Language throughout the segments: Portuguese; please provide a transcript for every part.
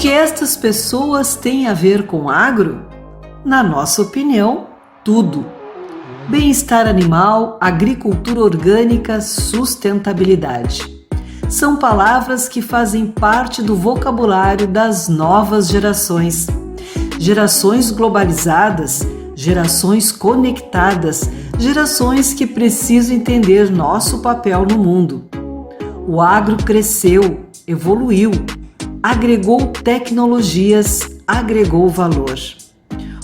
que estas pessoas têm a ver com agro? Na nossa opinião, tudo. Bem-estar animal, agricultura orgânica, sustentabilidade. São palavras que fazem parte do vocabulário das novas gerações. Gerações globalizadas, gerações conectadas, gerações que precisam entender nosso papel no mundo. O agro cresceu, evoluiu, agregou tecnologias, agregou valor.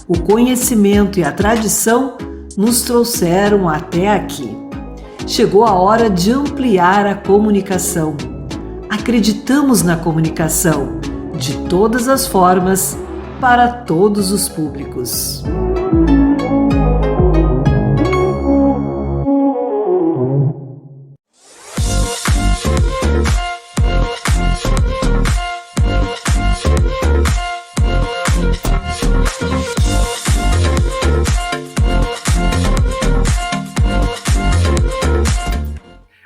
O conhecimento e a tradição nos trouxeram até aqui. Chegou a hora de ampliar a comunicação. Acreditamos na comunicação, de todas as formas, para todos os públicos.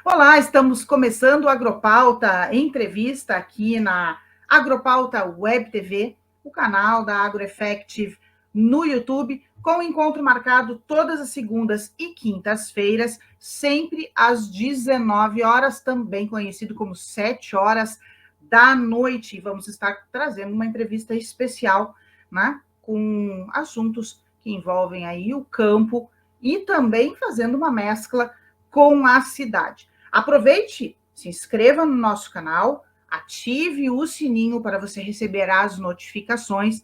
Olá, estamos começando o Agropauta Entrevista aqui na Agropauta Web TV, o canal da AgroEffective no YouTube, com o encontro marcado todas as segundas e quintas-feiras, sempre às 19 horas, também conhecido como 7 horas da noite. Vamos estar trazendo uma entrevista especial, né, com assuntos que envolvem aí o campo e também fazendo uma mescla com a cidade. Aproveite, se inscreva no nosso canal, ative o sininho para você receber as notificações.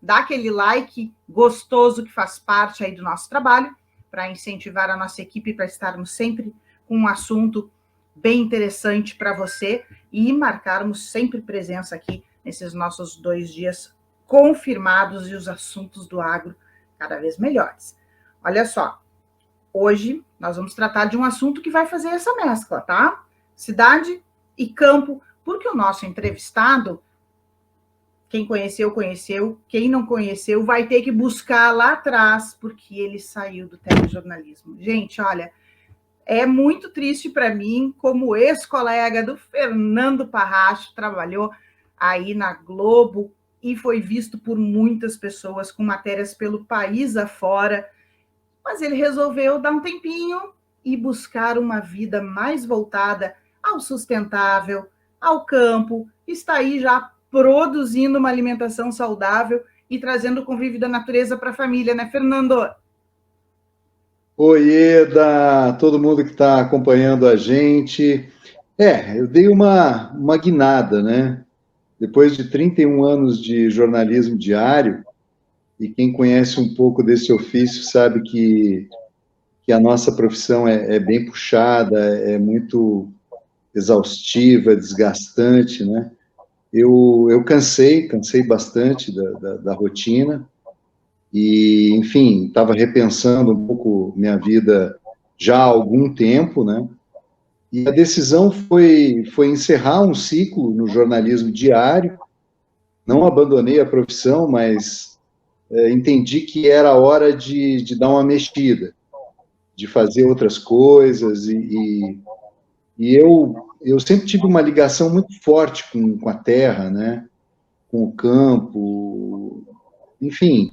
Dá aquele like gostoso que faz parte aí do nosso trabalho, para incentivar a nossa equipe para estarmos sempre com um assunto bem interessante para você e marcarmos sempre presença aqui nesses nossos 2 dias confirmados e os assuntos do agro cada vez melhores. Olha só. Hoje nós vamos tratar de um assunto que vai fazer essa mescla, tá? Cidade e campo, porque o nosso entrevistado, quem conheceu, conheceu, quem não conheceu, vai ter que buscar lá atrás, porque ele saiu do telejornalismo. Gente, olha, é muito triste para mim, como ex-colega do Fernando Parracho, trabalhou aí na Globo e foi visto por muitas pessoas com matérias pelo país afora, mas ele resolveu dar um tempinho e buscar uma vida mais voltada ao sustentável, ao campo, está aí já produzindo uma alimentação saudável e trazendo o convívio da natureza para a família, né, Fernando? Oi, Eda, todo mundo que está acompanhando a gente. Eu dei uma guinada, né? Depois de 31 anos de jornalismo diário, e quem conhece um pouco desse ofício sabe que a nossa profissão é bem puxada, é muito exaustiva, desgastante, né? Eu cansei bastante da rotina e, enfim, estava repensando um pouco minha vida já há algum tempo, né? E a decisão foi encerrar um ciclo no jornalismo diário. Não abandonei a profissão, mas entendi que era hora de dar uma mexida, de fazer outras coisas, e eu sempre tive uma ligação muito forte com a terra, né? Com o campo, enfim,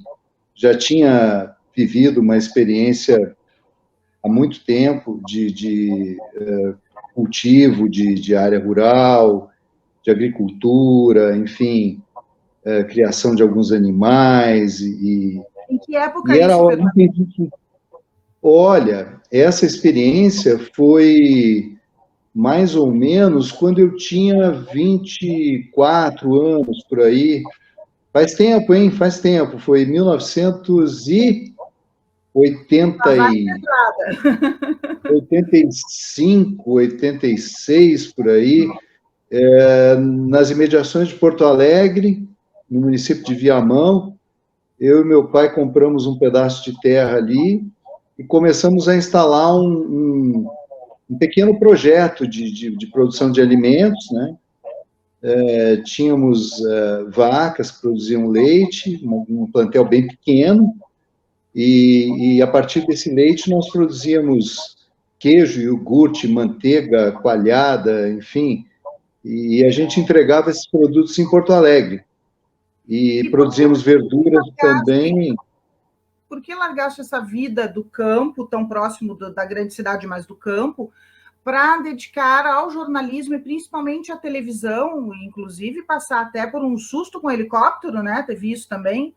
já tinha vivido uma experiência há muito tempo de cultivo de área rural, de agricultura, enfim, criação de alguns animais, Em que época e era isso, hora, olha, essa experiência foi mais ou menos quando eu tinha 24 anos, por aí. Faz tempo, hein? Faz tempo. Foi 1985, 86, por aí, nas imediações de Porto Alegre, no município de Viamão. Eu e meu pai compramos um pedaço de terra ali e começamos a instalar um pequeno projeto de produção de alimentos, né? Tínhamos vacas que produziam leite, um plantel bem pequeno, e a partir desse leite nós produzíamos queijo, iogurte, manteiga coalhada, enfim, e a gente entregava esses produtos em Porto Alegre. E produzimos verduras também. Por que largaste essa vida do campo, tão próximo da grande cidade, mas do campo, para dedicar ao jornalismo e principalmente à televisão, inclusive passar até por um susto com helicóptero, né? Teve isso também?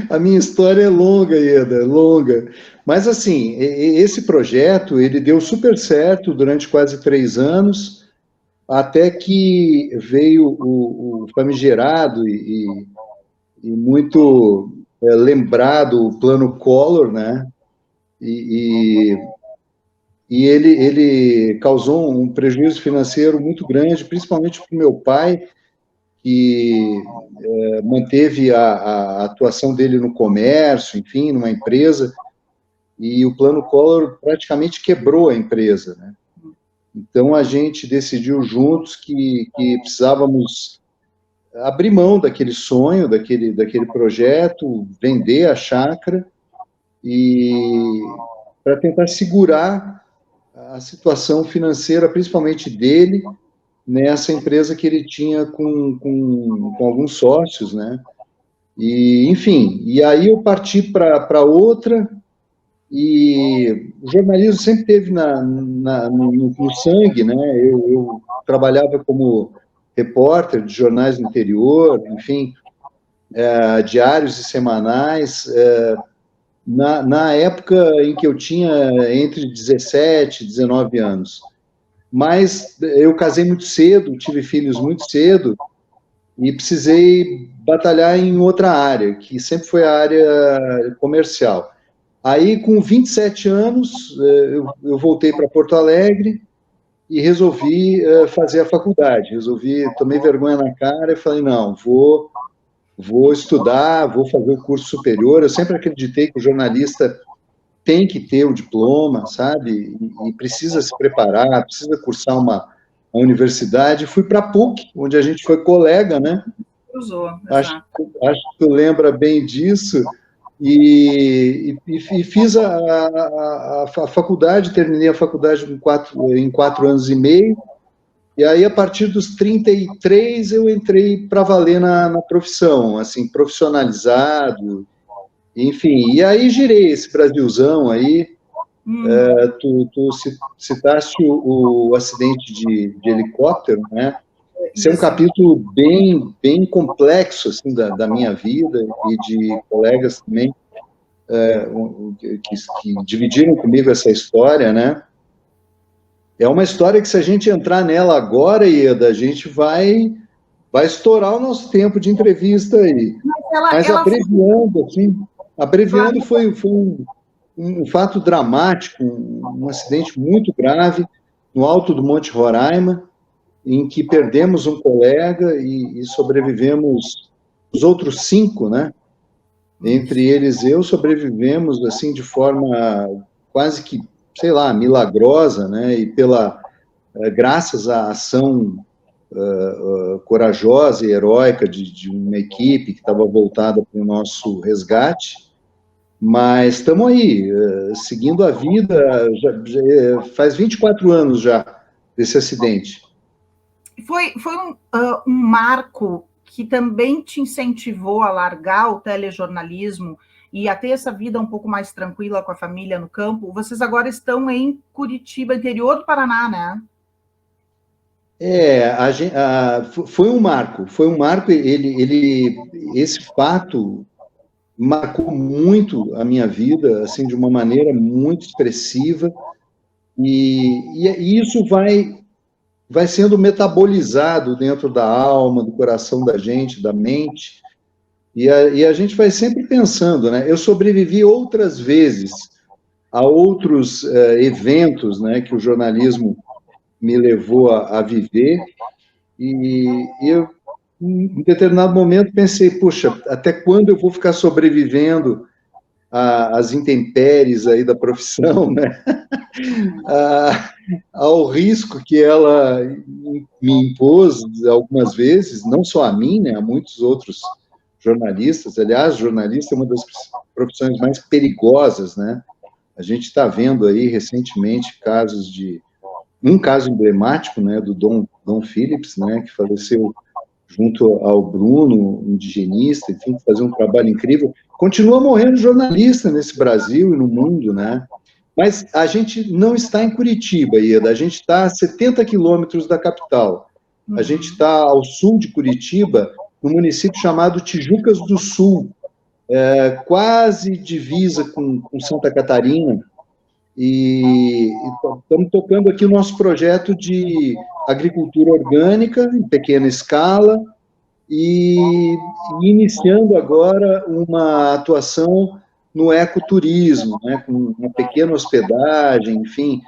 A minha história é longa, Ieda, é longa. Mas, assim, esse projeto, ele deu super certo durante quase 3 anos, até que veio o famigerado e muito lembrado o Plano Collor, né? E ele causou um prejuízo financeiro muito grande, principalmente para o meu pai, que manteve a atuação dele no comércio, enfim, numa empresa, e o Plano Collor praticamente quebrou a empresa, né? Então, a gente decidiu juntos que precisávamos abrir mão daquele sonho, daquele projeto, vender a chácara, e para tentar segurar a situação financeira, principalmente dele, nessa empresa que ele tinha com alguns sócios, né? E, enfim, e aí eu parti para outra, e o jornalismo sempre teve no sangue, né? Eu trabalhava como repórter de jornais do interior, enfim, diários e semanais, na época em que eu tinha entre 17 e 19 anos. Mas eu casei muito cedo, tive filhos muito cedo, e precisei batalhar em outra área, que sempre foi a área comercial. Aí, com 27 anos, eu voltei para Porto Alegre e resolvi fazer a faculdade. Tomei vergonha na cara e falei, não, vou estudar, vou fazer o curso superior. Eu sempre acreditei que o jornalista tem que ter o diploma, sabe? E precisa se preparar, precisa cursar uma universidade. Fui para a PUC, onde a gente foi colega, né? Cruzou, acho que tu lembra bem disso. E fiz a faculdade, terminei a faculdade em 4 anos e meio, e aí, a partir dos 33, eu entrei para valer na profissão, assim, profissionalizado, enfim, e aí girei esse Brasilzão aí. Tu citaste o acidente de helicóptero, né? Esse é um capítulo bem complexo, assim, da minha vida e de colegas também que dividiram comigo essa história, né? É uma história que, se a gente entrar nela agora, Ieda, a gente vai estourar o nosso tempo de entrevista aí. Mas abreviando, foi um fato dramático, um acidente muito grave no alto do Monte Roraima, em que perdemos um colega e sobrevivemos os outros 5, né? Entre eles eu, sobrevivemos assim de forma quase que, sei lá, milagrosa, né? E graças à ação corajosa e heróica de uma equipe que estava voltada para o nosso resgate. Mas estamos aí, seguindo a vida, faz 24 anos já desse acidente. Foi um marco que também te incentivou a largar o telejornalismo e a ter essa vida um pouco mais tranquila com a família no campo. Vocês agora estão em Curitiba, interior do Paraná, né? Foi um marco, esse fato marcou muito a minha vida, assim, de uma maneira muito expressiva, e isso vai sendo metabolizado dentro da alma, do coração da gente, da mente, e a gente vai sempre pensando, né? Eu sobrevivi outras vezes a outros eventos, né, que o jornalismo me levou a viver, e eu, em determinado momento, pensei, puxa, até quando eu vou ficar sobrevivendo às intempéries aí da profissão, né? Ao risco que ela me impôs algumas vezes, não só a mim, né, a muitos outros jornalistas. Aliás, jornalista é uma das profissões mais perigosas, né? A gente está vendo aí recentemente casos de um caso emblemático, né, do Dom Phillips, né, que faleceu junto ao Bruno, indigenista, enfim, fazia um trabalho incrível. Continua morrendo jornalista nesse Brasil e no mundo, né? Mas a gente não está em Curitiba, Ieda, a gente está a 70 quilômetros da capital. A gente está ao sul de Curitiba, num município chamado Tijucas do Sul, quase divisa com Santa Catarina, e estamos tocando aqui o nosso projeto de agricultura orgânica, em pequena escala, e iniciando agora uma atuação no ecoturismo, né, com uma pequena hospedagem, enfim,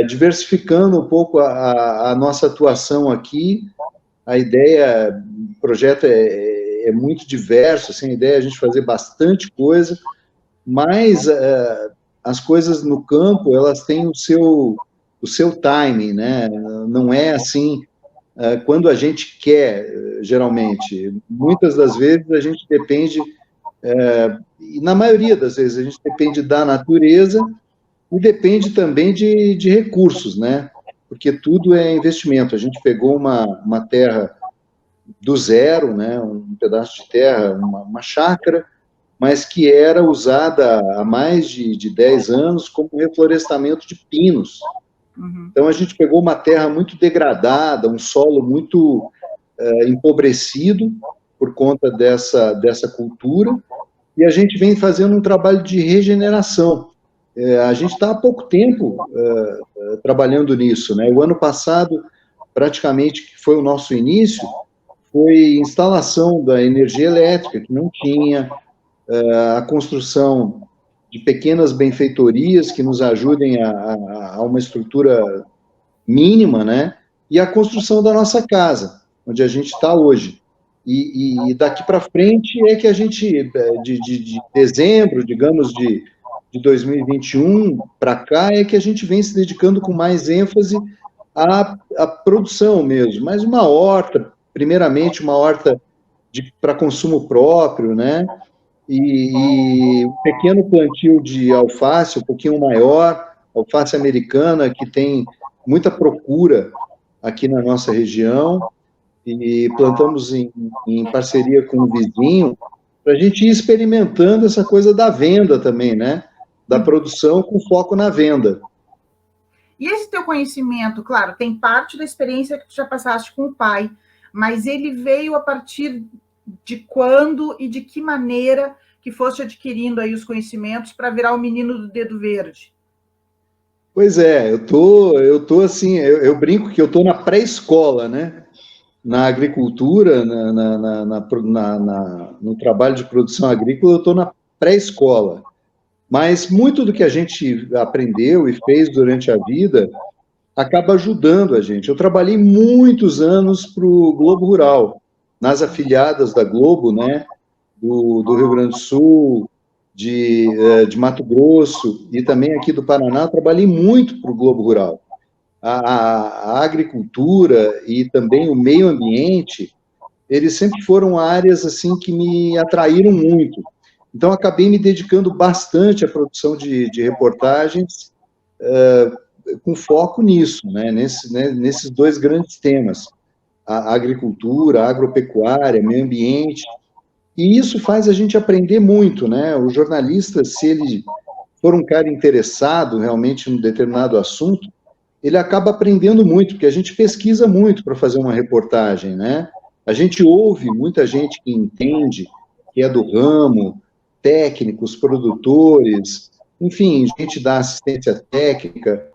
diversificando um pouco a nossa atuação aqui. A ideia, o projeto é muito diverso, assim, a ideia é a gente fazer bastante coisa, mas as coisas no campo, elas têm o seu timing, né? Não é assim, quando a gente quer, geralmente. Muitas das vezes a gente depende, e na maioria das vezes a gente depende da natureza e depende também de recursos, né? Porque tudo é investimento. A gente pegou uma terra do zero, né? Um pedaço de terra, uma chácara, mas que era usada há mais de 10 anos como reflorestamento de pinos. Então, a gente pegou uma terra muito degradada, um solo muito empobrecido por conta dessa cultura, e a gente vem fazendo um trabalho de regeneração. A gente está há pouco tempo trabalhando nisso, né? O ano passado, praticamente, que foi o nosso início, foi instalação da energia elétrica, que não tinha, a construção de pequenas benfeitorias que nos ajudem a uma estrutura mínima, né? E a construção da nossa casa, onde a gente está hoje. E daqui para frente é que a gente, de dezembro, digamos, de 2021 para cá, é que a gente vem se dedicando com mais ênfase à produção mesmo. Mas uma horta, primeiramente uma horta para consumo próprio, né? E um pequeno plantio de alface, um pouquinho maior, alface americana, que tem muita procura aqui na nossa região, e plantamos em parceria com o vizinho, para a gente ir experimentando essa coisa da venda também, né? Da produção com foco na venda. E esse teu conhecimento, claro, tem parte da experiência que tu já passaste com o pai, mas ele veio a partir de quando e de que maneira que foste adquirindo aí os conhecimentos para virar o menino do dedo verde? Pois é, eu tô assim, eu brinco que eu tô na pré-escola, né? Na agricultura, no trabalho de produção agrícola, eu estou na pré-escola. Mas muito do que a gente aprendeu e fez durante a vida acaba ajudando a gente. Eu trabalhei muitos anos para o Globo Rural, nas afiliadas da Globo, né? Do Rio Grande do Sul, de Mato Grosso e também aqui do Paraná. Eu trabalhei muito para o Globo Rural. A agricultura e também o meio ambiente, eles sempre foram áreas assim que me atraíram muito. Então, acabei me dedicando bastante à produção de reportagens com foco nisso, né? Nesses dois grandes temas, a agricultura, a agropecuária, meio ambiente. E isso faz a gente aprender muito, né? O jornalista, se ele for um cara interessado realmente em um determinado assunto, ele acaba aprendendo muito, porque a gente pesquisa muito para fazer uma reportagem, né? A gente ouve muita gente que entende, que é do ramo, técnicos, produtores, enfim, gente da assistência técnica.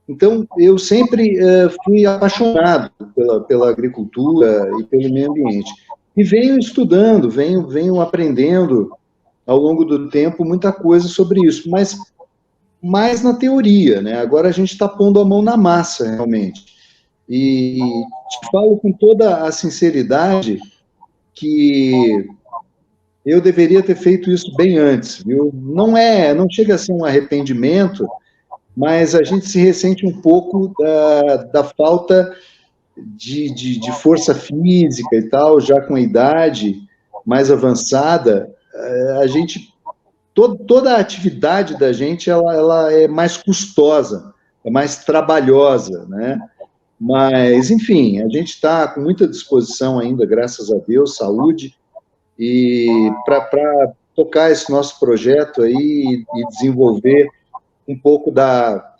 Então, eu sempre fui apaixonado pela agricultura e pelo meio ambiente. E venho estudando, venho aprendendo ao longo do tempo muita coisa sobre isso, mas mais na teoria, né? Agora a gente está pondo a mão na massa, realmente. E te falo com toda a sinceridade que eu deveria ter feito isso bem antes, viu? Não chega a ser um arrependimento, mas a gente se ressente um pouco da falta de força física e tal, já com a idade mais avançada, a gente toda a atividade da gente ela é mais custosa, mais trabalhosa, né? Mas, enfim, a gente está com muita disposição ainda, graças a Deus, saúde, e para tocar esse nosso projeto aí e desenvolver um pouco da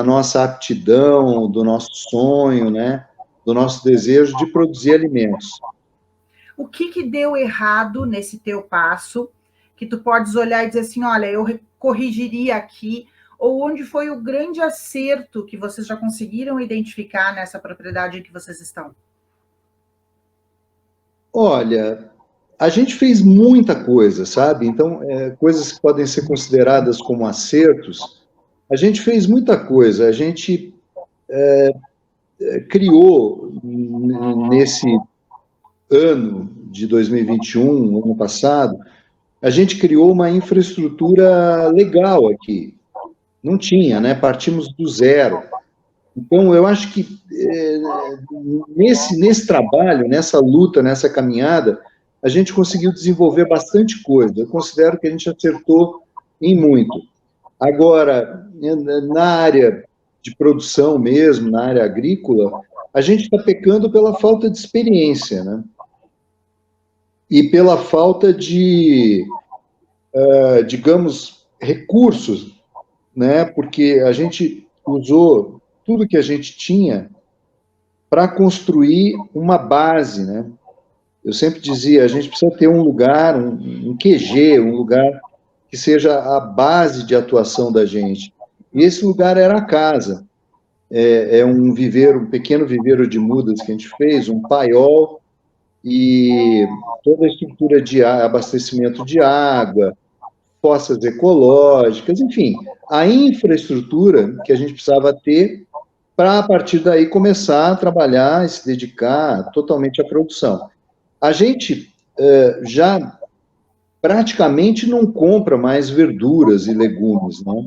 nossa aptidão, do nosso sonho, né? Do nosso desejo de produzir alimentos. O que deu errado nesse teu passo, que tu podes olhar e dizer assim, olha, eu corrigiria aqui, ou onde foi o grande acerto que vocês já conseguiram identificar nessa propriedade em que vocês estão? Olha, a gente fez muita coisa, sabe? Então, coisas que podem ser consideradas como acertos, a gente fez muita coisa. A gente criou, nesse ano de 2021, ano passado, a gente criou uma infraestrutura legal aqui. Não tinha, né? Partimos do zero. Então, eu acho que nesse trabalho, nessa luta, nessa caminhada, a gente conseguiu desenvolver bastante coisa. Eu considero que a gente acertou em muito. Agora, na área de produção mesmo, na área agrícola, a gente está pecando pela falta de experiência, né? E pela falta de, digamos, recursos, né? Porque a gente usou tudo que a gente tinha para construir uma base, né? Eu sempre dizia, a gente precisa ter um lugar, um QG, um lugar que seja a base de atuação da gente. E esse lugar era a casa. É um viveiro, um pequeno viveiro de mudas que a gente fez, um paiol, e toda a estrutura de abastecimento de água, fossas ecológicas, enfim, a infraestrutura que a gente precisava ter para, a partir daí, começar a trabalhar e se dedicar totalmente à produção. A gente já praticamente não compra mais verduras e legumes, né?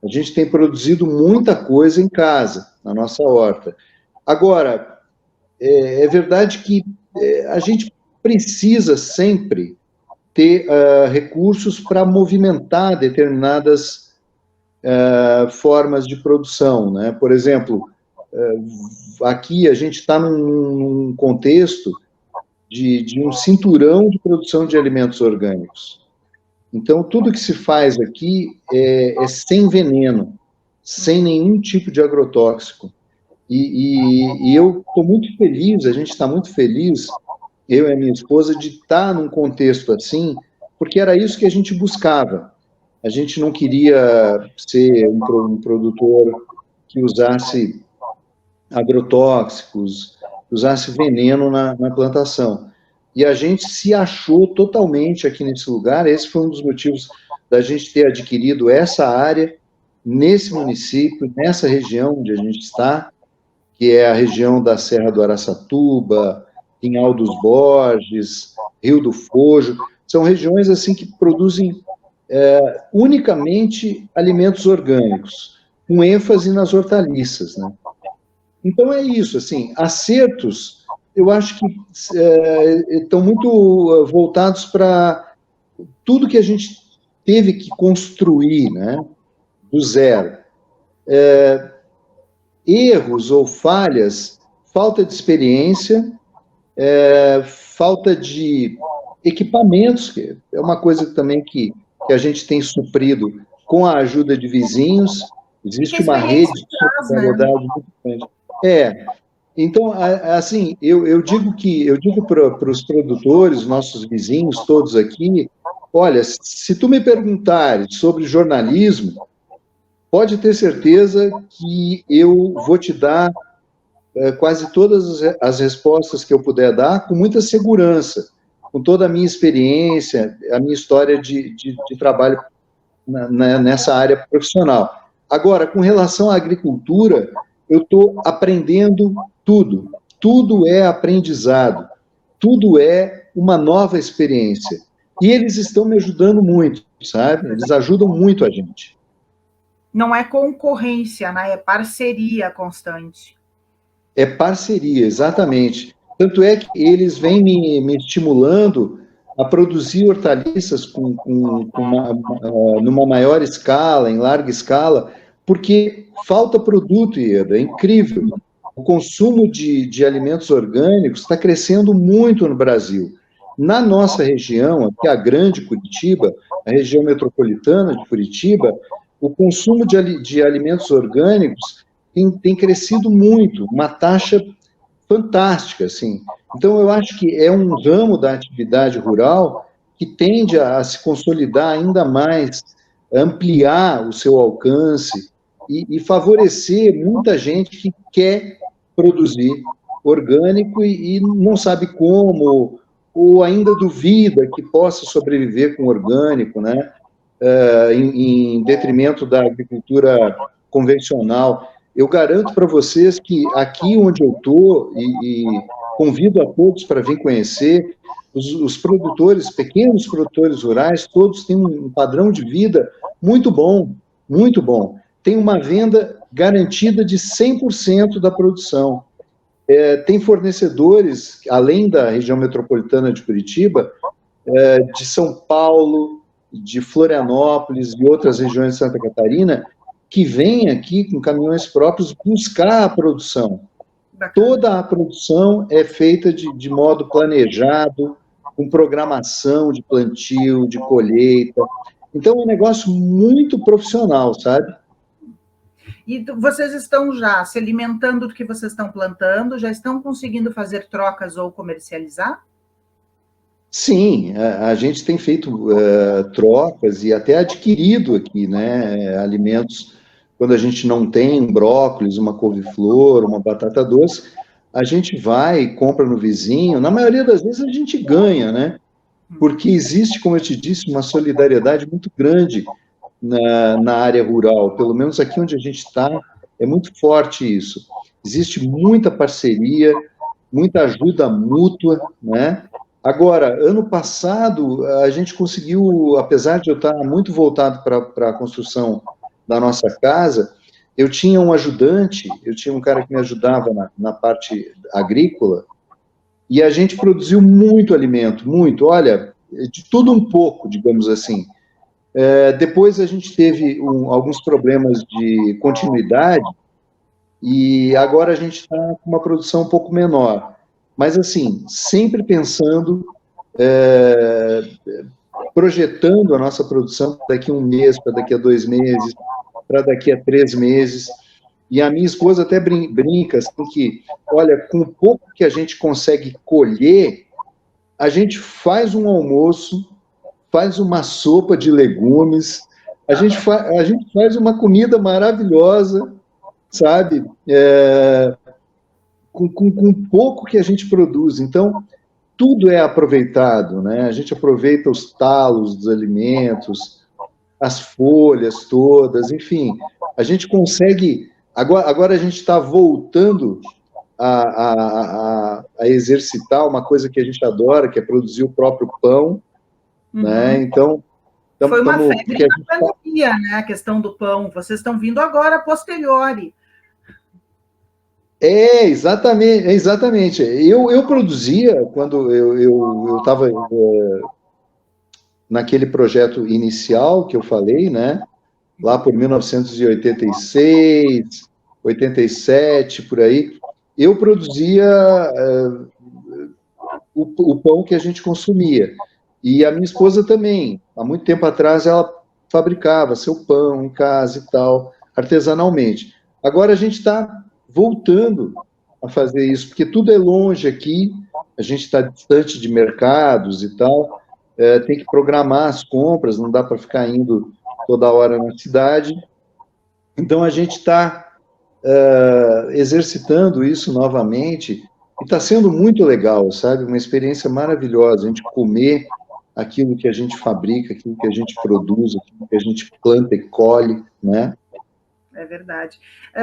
A gente tem produzido muita coisa em casa, na nossa horta. Agora, é verdade que a gente precisa sempre ter recursos para movimentar determinadas formas de produção, né? Por exemplo, aqui a gente está num contexto de um cinturão de produção de alimentos orgânicos. Então, tudo que se faz aqui é sem veneno, sem nenhum tipo de agrotóxico. E eu estou muito feliz, a gente está muito feliz, eu e a minha esposa, de estar num contexto assim, porque era isso que a gente buscava. A gente não queria ser um produtor que usasse agrotóxicos, usasse veneno na plantação. E a gente se achou totalmente aqui nesse lugar. Esse foi um dos motivos da gente ter adquirido essa área, nesse município, nessa região onde a gente está, que é a região da Serra do Araçatuba, Pinhal dos Borges, Rio do Fojo. São regiões assim que produzem unicamente alimentos orgânicos, com ênfase nas hortaliças, né? Então é isso, assim, acertos, eu acho que estão muito voltados para tudo que a gente teve que construir, né, do zero. Erros ou falhas, falta de experiência, falta de equipamentos, que é uma coisa também que a gente tem suprido com a ajuda de vizinhos. Existe uma rede de solidariedade muito grande. Então, assim, eu digo para os produtores, nossos vizinhos, todos aqui, olha, se tu me perguntares sobre jornalismo, pode ter certeza que eu vou te dar quase todas as respostas que eu puder dar, com muita segurança, com toda a minha experiência, a minha história de trabalho nessa área profissional. Agora, com relação à agricultura, eu estou aprendendo tudo. Tudo é aprendizado. Tudo é uma nova experiência. E eles estão me ajudando muito, sabe? Eles ajudam muito a gente. Não é concorrência, né? É parceria constante. É parceria, exatamente. Tanto é que eles vêm me estimulando a produzir hortaliças numa maior escala, em larga escala, porque falta produto, Ieda, é incrível. O consumo de alimentos orgânicos está crescendo muito no Brasil. Na nossa região, aqui a Grande Curitiba, a região metropolitana de Curitiba, o consumo de alimentos orgânicos tem crescido muito, uma taxa fantástica, assim. Então, eu acho que é um ramo da atividade rural que tende a se consolidar ainda mais, ampliar o seu alcance e favorecer muita gente que quer produzir orgânico e não sabe como, ou ainda duvida que possa sobreviver com orgânico, né? Em detrimento da agricultura convencional. Eu garanto para vocês que aqui onde eu estou, e convido a todos para vir conhecer, os produtores, pequenos produtores rurais, todos têm um padrão de vida muito bom, muito bom. Tem uma venda garantida de 100% da produção. Tem fornecedores, além da região metropolitana de Curitiba, de São Paulo, de Florianópolis e outras regiões de Santa Catarina, que vêm aqui com caminhões próprios buscar a produção. Toda a produção é feita de modo planejado, com programação de plantio, de colheita. Então, é um negócio muito profissional, sabe? E vocês estão já se alimentando do que vocês estão plantando? Já estão conseguindo fazer trocas ou comercializar? Sim, a gente tem feito trocas e até adquirido aqui, né, alimentos. Quando a gente não tem um brócolis, uma couve-flor, uma batata doce, a gente vai e compra no vizinho. Na maioria das vezes a gente ganha, né? Porque existe, como eu te disse, uma solidariedade muito grande na área rural. Pelo menos aqui onde a gente está, é muito forte isso. Existe muita parceria, muita ajuda mútua, né? Agora, ano passado, a gente conseguiu, apesar de eu estar muito voltado para a construção da nossa casa, eu tinha um ajudante, eu tinha um cara que me ajudava na parte agrícola, e a gente produziu muito alimento, muito, olha, de tudo um pouco, digamos assim. Depois a gente teve alguns problemas de continuidade, e agora a gente está com uma produção um pouco menor. Mas, assim, sempre pensando, projetando a nossa produção para daqui a 1 mês, para daqui a 2 meses, para daqui a 3 meses. E a minha esposa até brinca, assim, que, olha, com o pouco que a gente consegue colher, a gente faz um almoço, faz uma sopa de legumes, a gente faz uma comida maravilhosa, sabe? Com pouco que a gente produz. Então, tudo é aproveitado, né? A gente aproveita os talos dos alimentos, as folhas todas, enfim. A gente consegue... Agora a gente está voltando a exercitar uma coisa que a gente adora, que é produzir o próprio pão, né? Então... Foi uma febre na pandemia, né? A questão do pão. Vocês estão vindo agora, a posteriori. Exatamente. Eu produzia, quando eu estava naquele projeto inicial que eu falei, né? Lá por 1986, 87, por aí, eu produzia o pão que a gente consumia. E a minha esposa também. Há muito tempo atrás, ela fabricava seu pão em casa e tal, artesanalmente. Agora a gente está voltando a fazer isso, porque tudo é longe aqui, a gente está distante de mercados e tal, tem que programar as compras, não dá para ficar indo toda hora na cidade. Então, a gente está exercitando isso novamente, e está sendo muito legal, sabe? Uma experiência maravilhosa, a gente comer aquilo que a gente fabrica, aquilo que a gente produz, aquilo que a gente planta e colhe, né? É verdade.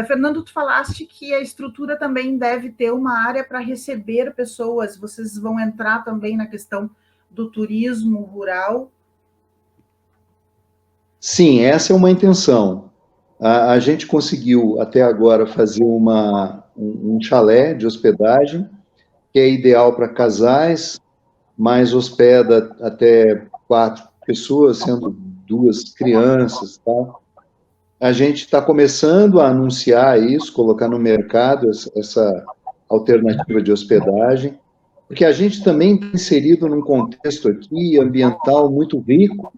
Fernando, tu falaste que a estrutura também deve ter uma área para receber pessoas. Vocês vão entrar também na questão do turismo rural? Sim, essa é uma intenção. A gente conseguiu, até agora, fazer um chalé de hospedagem, que é ideal para casais, mas hospeda até 4 pessoas, sendo 2 crianças, tá? a gente está começando a anunciar isso, colocar no mercado essa alternativa de hospedagem, porque a gente também está inserido num contexto aqui ambiental muito rico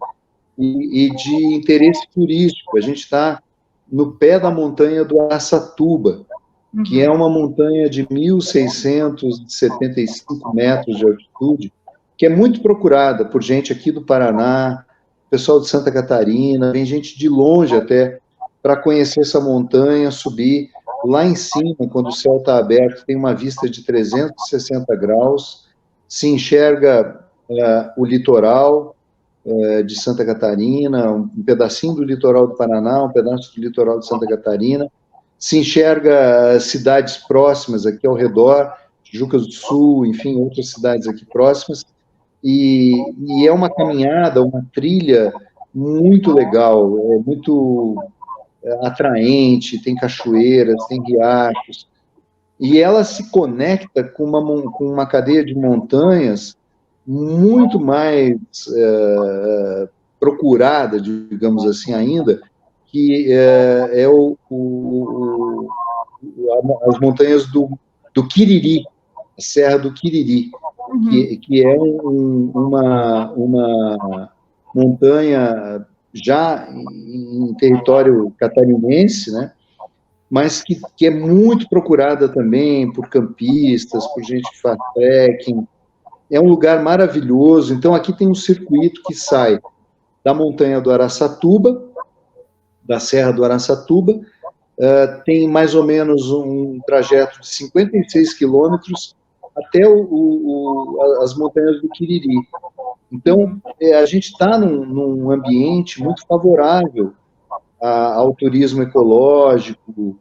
e de interesse turístico. A gente está no pé da montanha do Araçatuba, que é uma montanha de 1.675 metros de altitude, que é muito procurada por gente aqui do Paraná, pessoal de Santa Catarina, vem gente de longe até para conhecer essa montanha, subir lá em cima, quando o céu está aberto, tem uma vista de 360 graus, se enxerga o litoral de Santa Catarina, um pedacinho do litoral do Paraná, um pedaço do litoral de Santa Catarina, se enxerga cidades próximas aqui ao redor, Jucas do Sul, enfim, outras cidades aqui próximas, e é uma caminhada, uma trilha muito legal, é muito atraente, tem cachoeiras, tem riachos, e ela se conecta com uma cadeia de montanhas muito mais procurada, digamos assim, ainda, que é as montanhas do Quiriri, a Serra do Quiriri, que é uma montanha já em território catarinense, né? Mas que é muito procurada também por campistas, por gente que faz trekking. É um lugar maravilhoso. Então, aqui tem um circuito que sai da montanha do Araçatuba, da Serra do Araçatuba, tem mais ou menos um trajeto de 56 quilômetros até as montanhas do Quiriri. Então, a gente está num ambiente muito favorável ao turismo ecológico,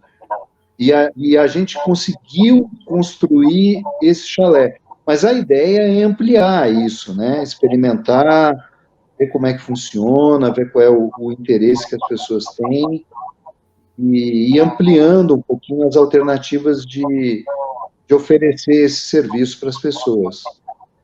e a gente conseguiu construir esse chalé. Mas a ideia é ampliar isso, né? Experimentar, ver como é que funciona, ver qual é o interesse que as pessoas têm, e ampliando um pouquinho as alternativas de oferecer esse serviço para as pessoas.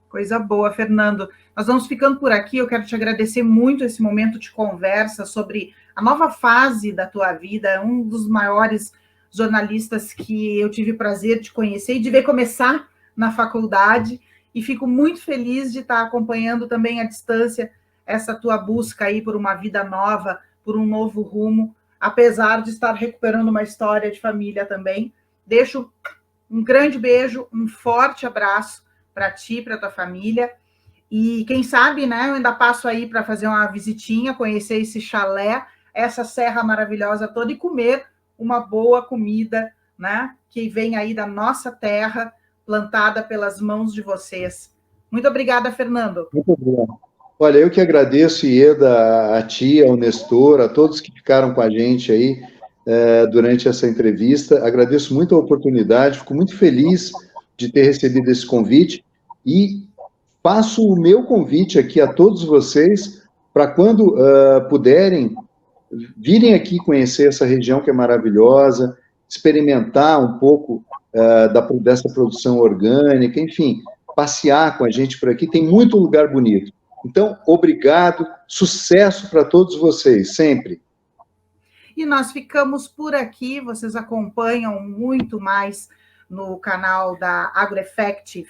Coisa boa, Fernando. Nós vamos ficando por aqui. Eu quero te agradecer muito esse momento de conversa sobre a nova fase da tua vida, um dos maiores jornalistas que eu tive o prazer de conhecer e de ver começar na faculdade, e fico muito feliz de estar acompanhando também à distância essa tua busca aí por uma vida nova, por um novo rumo, apesar de estar recuperando uma história de família também. Deixo um grande beijo, um forte abraço para ti, para tua família, e quem sabe, né, eu ainda passo aí para fazer uma visitinha, conhecer esse chalé, essa serra maravilhosa toda, e comer uma boa comida, né, que vem aí da nossa terra, plantada pelas mãos de vocês. Muito obrigada, Fernando. Muito obrigado. Olha, eu que agradeço, Ieda, a ti, ao Nestor, a todos que ficaram com a gente aí durante essa entrevista. Agradeço muito a oportunidade, fico muito feliz de ter recebido esse convite, e faço o meu convite aqui a todos vocês para quando puderem, virem aqui conhecer essa região que é maravilhosa, experimentar um pouco dessa produção orgânica, enfim, passear com a gente por aqui, tem muito lugar bonito. Então, obrigado, sucesso para todos vocês, sempre. E nós ficamos por aqui, vocês acompanham muito mais no canal da AgroEffective,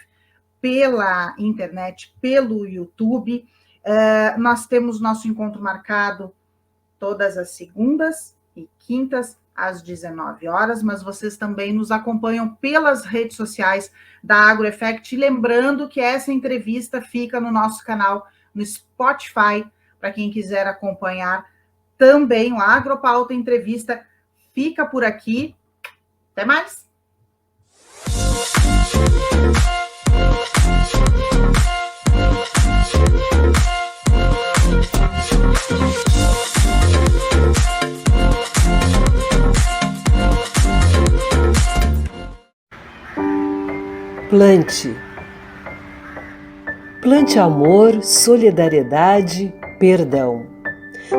pela internet, pelo YouTube. Nós temos nosso encontro marcado todas as segundas e quintas, às 19 horas, mas vocês também nos acompanham pelas redes sociais da AgroEffect. Lembrando que essa entrevista fica no nosso canal no Spotify, para quem quiser acompanhar também. O Agropauta Entrevista fica por aqui. Até mais! Plante. Plante amor, solidariedade, perdão.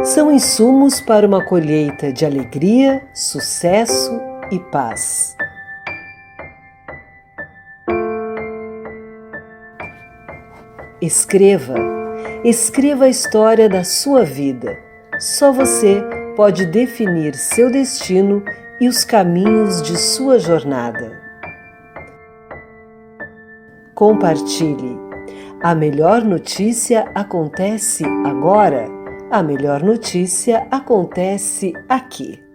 São insumos para uma colheita de alegria, sucesso e paz. Escreva a história da sua vida. Só você pode definir seu destino e os caminhos de sua jornada. Compartilhe. A melhor notícia acontece agora. A melhor notícia acontece aqui.